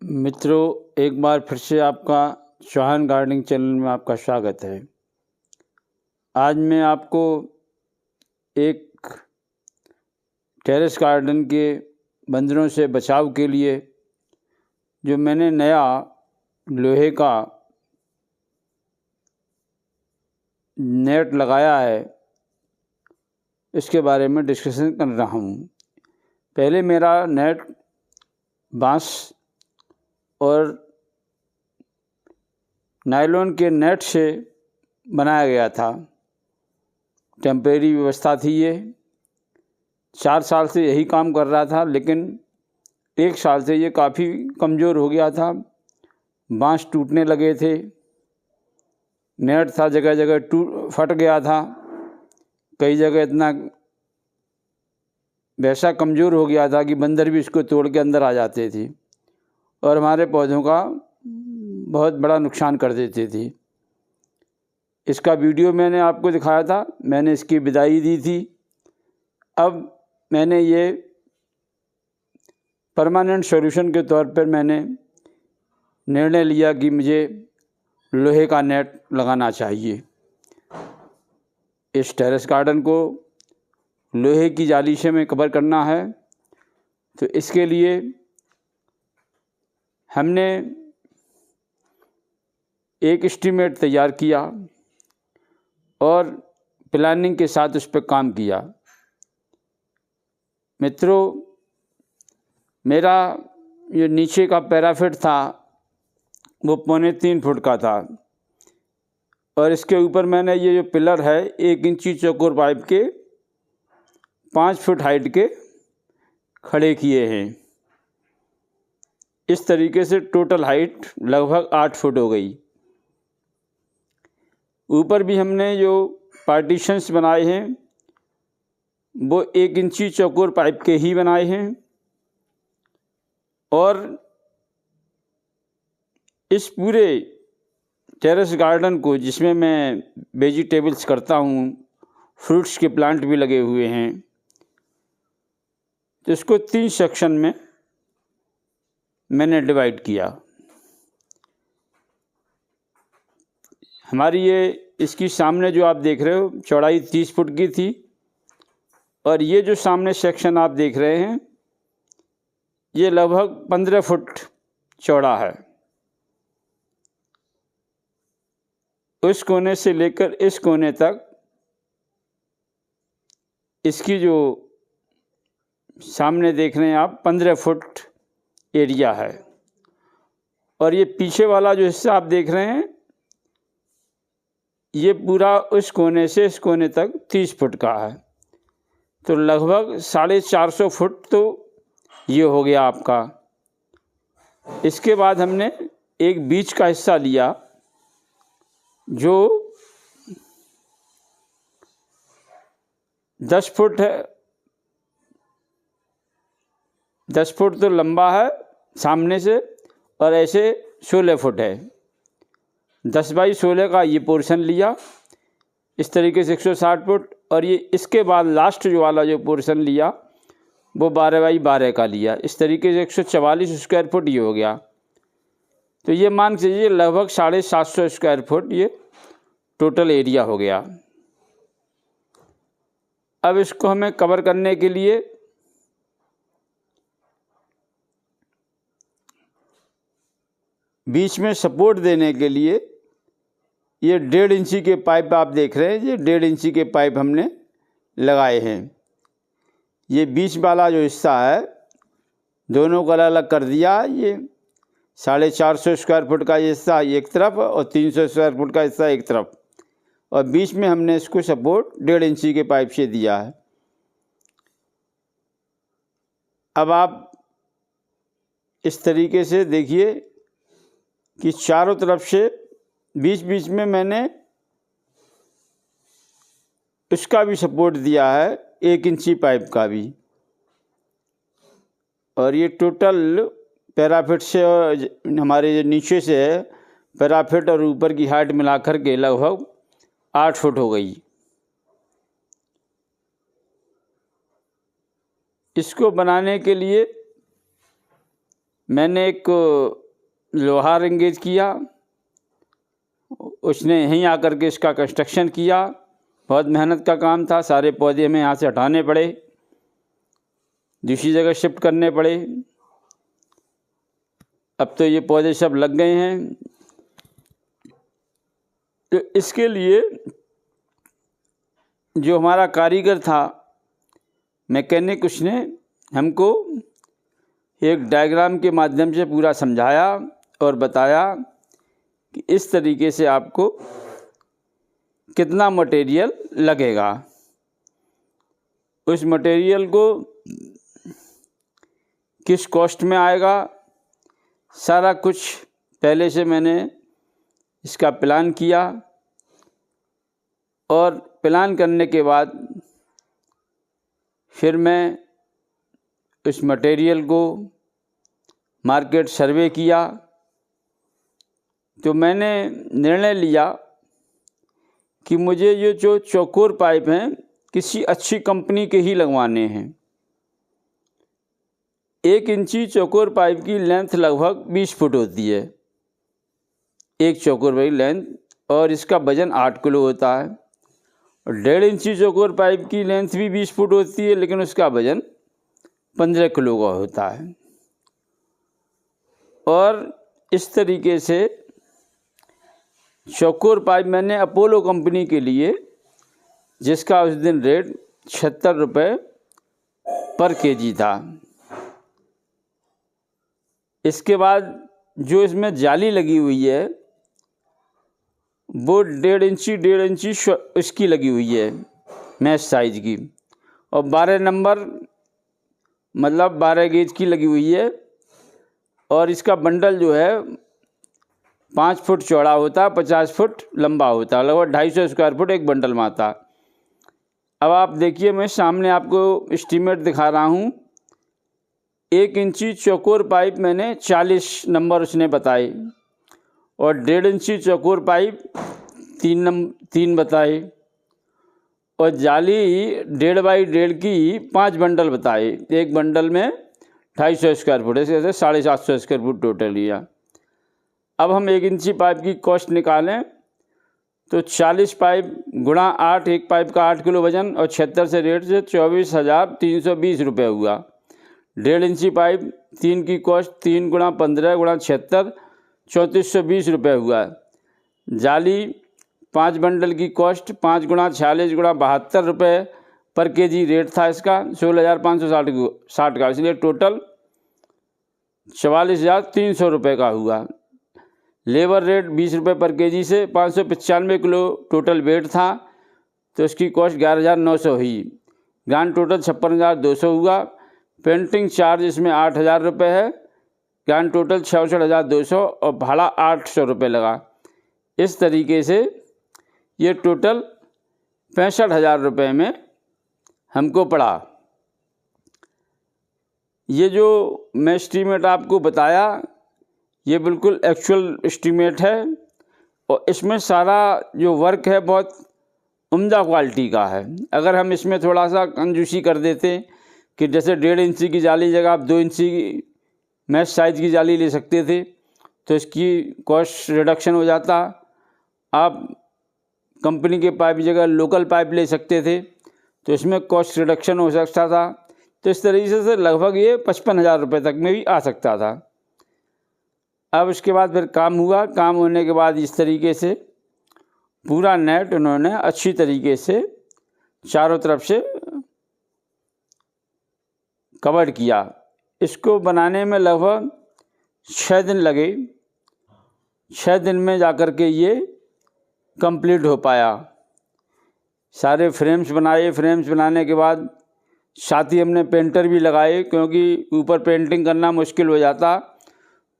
मित्रों, एक बार फिर से आपका चौहान गार्डनिंग चैनल में आपका स्वागत है। आज मैं आपको एक टेरेस गार्डन के बंदरों से बचाव के लिए जो मैंने नया लोहे का नेट लगाया है इसके बारे में डिस्कशन कर रहा हूँ। पहले मेरा नेट बांस और नायलॉन के नेट से बनाया गया था। टेम्परेरी व्यवस्था थी ये। 4 साल से यही काम कर रहा था, लेकिन 1 साल से ये काफ़ी कमज़ोर हो गया था। बांस टूटने लगे थे, नेट था जगह जगह फट गया था, कई जगह इतना वैसा कमज़ोर हो गया था कि बंदर भी इसको तोड़ के अंदर आ जाते थे और हमारे पौधों का बहुत बड़ा नुकसान कर देते थे। इसका वीडियो मैंने आपको दिखाया था, मैंने इसकी विदाई दी थी। अब मैंने ये परमानेंट सॉल्यूशन के तौर पर मैंने निर्णय लिया कि मुझे लोहे का नेट लगाना चाहिए। इस टेरेस गार्डन को लोहे की जाली से में कवर करना है, तो इसके लिए हमने एक एस्टीमेट तैयार किया और प्लानिंग के साथ उस पर काम किया। मित्रों, मेरा ये नीचे का पैराफिट था वो 3.25 फुट का था और इसके ऊपर मैंने ये जो पिलर है 1 इंची चौकोर पाइप के 5 फुट हाइट के खड़े किए हैं। इस तरीके से टोटल हाइट लगभग 8 फुट हो गई। ऊपर भी हमने जो पार्टीशंस बनाए हैं वो 1 इंची चौकोर पाइप के ही बनाए हैं और इस पूरे टेरेस गार्डन को, जिसमें मैं वेजिटेबल्स करता हूँ, फ्रूट्स के प्लांट भी लगे हुए हैं, तो इसको 3 सेक्शन में मैंने डिवाइड किया। हमारी ये इसकी सामने जो आप देख रहे हो चौड़ाई 30 फुट की थी और ये जो सामने सेक्शन आप देख रहे हैं ये लगभग 15 फुट चौड़ा है। उस कोने से लेकर इस कोने तक इसकी जो सामने देख रहे हैं आप 15 फुट एरिया है और ये पीछे वाला जो हिस्सा आप देख रहे हैं ये पूरा उस कोने से इस कोने तक 30 फुट का है, तो लगभग 450 फुट तो ये हो गया आपका। इसके बाद हमने एक बीच का हिस्सा लिया जो 10 फुट है। 10 फुट तो लंबा है सामने से और ऐसे 16 फुट है। 10 बाई 16 का ये पोर्शन लिया, इस तरीके से 160 फुट, और ये इसके बाद लास्ट जो वाला जो पोर्शन लिया वो 12 बाई 12 का लिया। इस तरीके से 144 स्क्वायर फुट ये हो गया। तो ये मान के चलिए लगभग 750 स्क्वायर फुट ये टोटल एरिया हो गया। अब इसको हमें कवर करने के लिए बीच में सपोर्ट देने के लिए ये 1.5 इंची के पाइप आप देख रहे हैं, ये 1.5 इंची के पाइप हमने लगाए हैं। ये बीच वाला जो हिस्सा है दोनों को अलग अलग कर दिया। ये 450 स्क्वायर फुट का ये हिस्सा एक तरफ और 300 स्क्वायर फुट का हिस्सा एक तरफ, और बीच में हमने इसको सपोर्ट 1.5 इंची के पाइप से दिया है। अब आप इस तरीके से देखिए कि चारों तरफ से बीच बीच में मैंने उसका भी सपोर्ट दिया है 1 इंची पाइप का भी, और ये टोटल पैराफिट से और हमारे जो नीचे से है पैराफिट और ऊपर की हाइट मिलाकर के लगभग 8 फुट हो गई। इसको बनाने के लिए मैंने एक लोहार एंगेज किया, उसने यहीं आकर के इसका कंस्ट्रक्शन किया। बहुत मेहनत का काम था, सारे पौधे हमें यहाँ से हटाने पड़े, दूसरी जगह शिफ्ट करने पड़े। अब तो ये पौधे सब लग गए हैं। तो इसके लिए जो हमारा कारीगर था, मैकेनिक, उसने हमको एक डायग्राम के माध्यम से पूरा समझाया और बताया कि इस तरीके से आपको कितना मटेरियल लगेगा। उस मटेरियल को किस कॉस्ट में आएगा, सारा कुछ पहले से मैंने इसका प्लान किया। और प्लान करने के बाद फिर मैं उस मटेरियल को मार्केट सर्वे किया। तो मैंने निर्णय लिया कि मुझे ये जो चौकोर पाइप हैं किसी अच्छी कंपनी के ही लगवाने हैं। 1 इंची चौकोर पाइप की लेंथ लगभग 20 फुट होती है, एक चौकोर पाइप लेंथ, और इसका वज़न 8 किलो होता है। और 1.5 इंची चौकोर पाइप की लेंथ भी 20 फुट होती है, लेकिन उसका वज़न 15 किलो का होता है। और इस तरीके से चौकोर पाइप मैंने अपोलो कंपनी के लिए, जिसका उस दिन रेट 76 रुपये पर केजी था। इसके बाद जो इसमें जाली लगी हुई है वो 1.5 इंची इसकी लगी हुई है, मैश साइज की, और 12 नंबर मतलब 12 गेज की लगी हुई है। और इसका बंडल जो है 5 फुट चौड़ा होता है, 50 फुट लंबा होता है, लगभग 250 स्क्वायर फुट एक बंडल में आता। अब आप देखिए, मैं सामने आपको एस्टीमेट दिखा रहा हूँ। 1 इंची चौकोर पाइप मैंने 40 नंबर उसने बताए, और 1.5 इंची चौकोर पाइप 3 बताए, और जाली 1.5 बाई 1.5 की 5 बंडल बताए। एक बंडल में 250 स्क्वायर फुट, ऐसे 750 स्क्वायर फुट टोटल लिया। अब हम 1 इंची पाइप की कॉस्ट निकालें तो 40 पाइप गुणा 8, एक पाइप का 8 किलो वजन, और 76 से रेट से 24,320 रुपये हुआ। 1.5 इंची पाइप 3 की कॉस्ट 3 गुणा 15 गुणा 76, 3420 रुपये हुआ। जाली 5 बंडल की कॉस्ट 5 गुणा 46 गुणा 72 रुपये पर केजी रेट था इसका, 16,560 का, इसलिए टोटल 44,300 रुपये का हुआ। लेबर रेट 20 रुपये पर केजी से 595 किलो टोटल वेट था, तो इसकी कॉस्ट 11,900 हुई। ग्रांड टोटल 56,200 हुआ। पेंटिंग चार्ज इसमें 8,000 रुपये है, ग्रांड टोटल 66,200, और भाड़ा 800 रुपये लगा। इस तरीके से ये टोटल 65,000 रुपये में हमको पड़ा। ये जो मैं एस्टीमेट आपको बताया ये बिल्कुल एक्चुअल एस्टीमेट है, और इसमें सारा जो वर्क है बहुत उम्दा क्वालिटी का है। अगर हम इसमें थोड़ा सा कंजूसी कर देते कि जैसे 1.5 इंची की जाली जगह आप 2 इंची की मैश साइज़ की जाली ले सकते थे, तो इसकी कॉस्ट रिडक्शन हो जाता। आप कंपनी के पाइप की जगह लोकल पाइप ले सकते थे, तो इसमें कॉस्ट रिडक्शन हो सकता था। तो इस तरीके से लगभग ये 55,000 रुपये तक में भी आ सकता था। अब इसके बाद फिर काम हुआ। काम होने के बाद इस तरीके से पूरा नेट उन्होंने अच्छी तरीके से चारों तरफ से कवर किया। इसको बनाने में लगभग 6 दिन लगे। 6 दिन में जाकर के ये कंप्लीट हो पाया। सारे फ्रेम्स बनाए। फ्रेम्स बनाने के बाद साथ ही हमने पेंटर भी लगाए, क्योंकि ऊपर पेंटिंग करना मुश्किल हो जाता।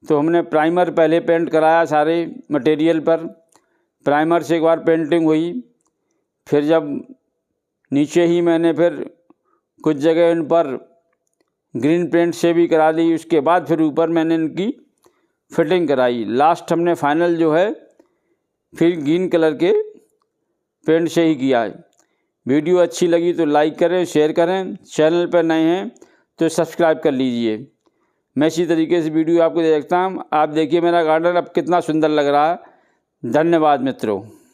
तो हमने प्राइमर पहले पेंट कराया सारे मटेरियल पर। प्राइमर से एक बार पेंटिंग हुई, फिर जब नीचे ही मैंने फिर कुछ जगह इन पर ग्रीन पेंट से भी करा ली। उसके बाद फिर ऊपर मैंने इनकी फिटिंग कराई। लास्ट हमने फाइनल जो है फिर ग्रीन कलर के पेंट से ही किया है। वीडियो अच्छी लगी तो लाइक करें, शेयर करें। चैनल पर नए हैं तो सब्सक्राइब कर लीजिए। मैं इसी तरीके से वीडियो आपको देखता हूँ। आप देखिए मेरा गार्डन अब कितना सुंदर लग रहा है। धन्यवाद मित्रों।